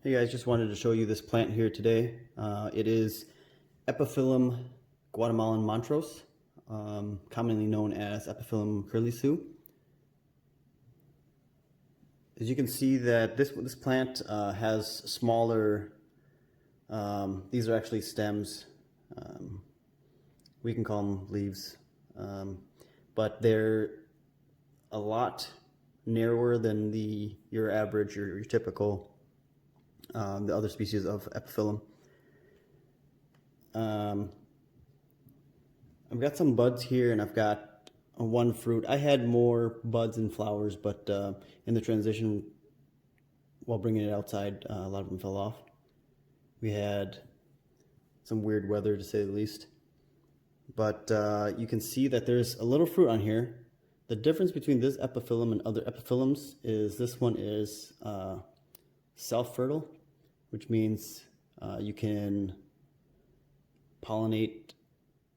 Hey guys, just wanted to show you this plant here today. It is Epiphyllum Guatemalense Montrose, commonly known as Epiphyllum Curly Sue. As you can see that this plant has smaller, these are actually stems. We can call them leaves, but they're a lot narrower than your average or your typical the other species of Epiphyllum. I've got some buds here and I've got one fruit. I had more buds and flowers, but in the transition while bringing it outside, a lot of them fell off. We had some weird weather, to say the least. But you can see that there's a little fruit on here. The difference between this epiphyllum and other epiphyllums is this one is self-fertile, which means you can pollinate,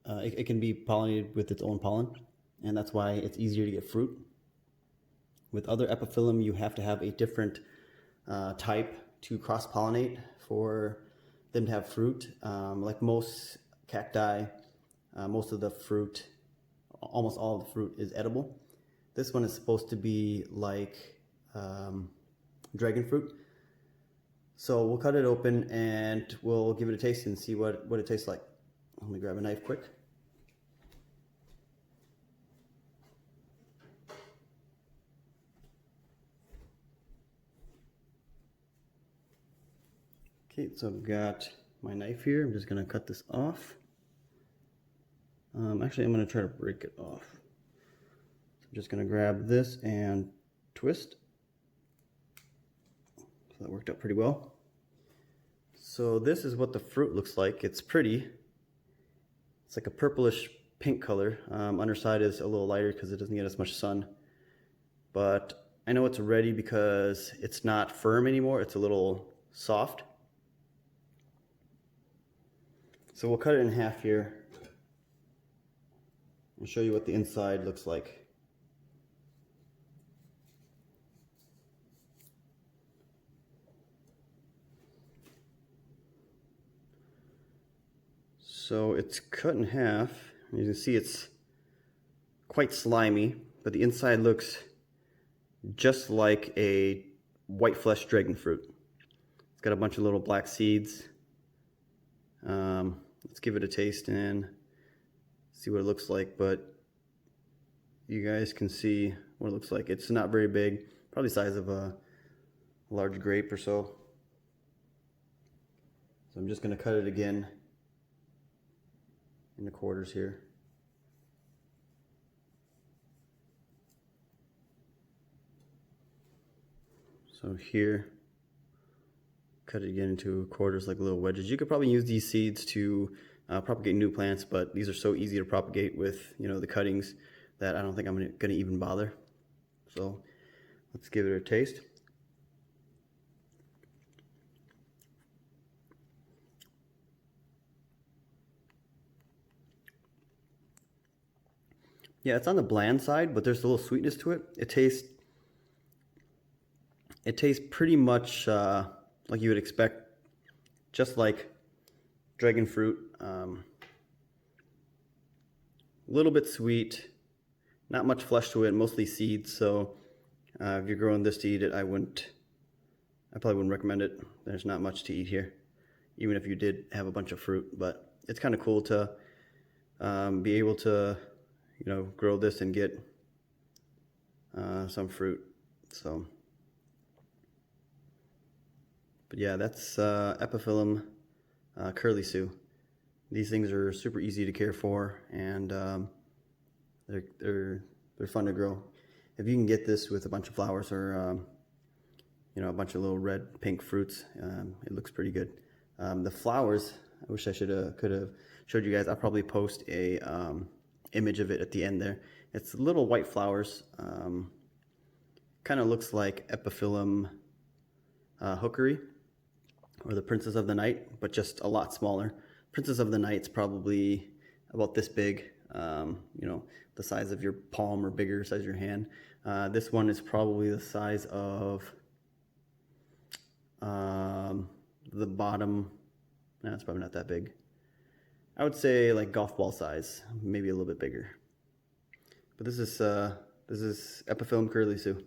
it can be pollinated with its own pollen, and that's why it's easier to get fruit. With other epiphyllum, you have to have a different type to cross-pollinate for them to have fruit. Like most cacti, most of the fruit, almost all of the fruit is edible. This one is supposed to be like dragon fruit. So we'll cut it open and we'll give it a taste and see what it tastes like. Let me grab a knife quick. Okay, so I've got my knife here. I'm just gonna cut this off. Actually, I'm gonna try to break it off. So I'm just gonna grab this and twist. So that worked out pretty well. So this is what the fruit looks like. It's pretty. It's like a purplish pink color. Underside is a little lighter because it doesn't get as much sun. But I know it's ready because it's not firm anymore. It's a little soft. So we'll cut it in half here. I'll show you what the inside looks like. So it's cut in half. You can see it's quite slimy, but the inside looks just like a white flesh dragon fruit. It's got a bunch of little black seeds. Let's give it a taste and see what it looks like, but you guys can see what it looks like. It's not very big, probably the size of a large grape or so. So I'm just going to cut it again in the quarters here. So here, cut it again into quarters like little wedges. You could probably use these seeds to propagate new plants, but these are so easy to propagate with, you know, the cuttings that I don't think I'm gonna even bother. So let's give it a taste. Yeah, it's on the bland side, but there's a little sweetness to it. It tastes pretty much like you would expect, just like dragon fruit. A little bit sweet, not much flesh to it, mostly seeds. So if you're growing this to eat it, I probably wouldn't recommend it. There's not much to eat here, even if you did have a bunch of fruit. But it's kind of cool to be able to, you know, grow this and get some fruit. So, but yeah, that's Epiphyllum Curly Sue. These things are super easy to care for, and they're fun to grow. If you can get this with a bunch of flowers or you know, a bunch of little red pink fruits, it looks pretty good. The flowers, I wish I could have showed you guys. I'll probably post a image of it at the end there. It's little white flowers. Kind of looks like Epiphyllum hookery or the Princess of the Night, but just a lot smaller. Princess of the Night's probably about this big, you know, the size of your palm or bigger, size of your hand. This one is probably the size of The bottom, no, it's probably not that big. I would say like golf ball size, maybe a little bit bigger. But this is Epiphyllum Curly Sue.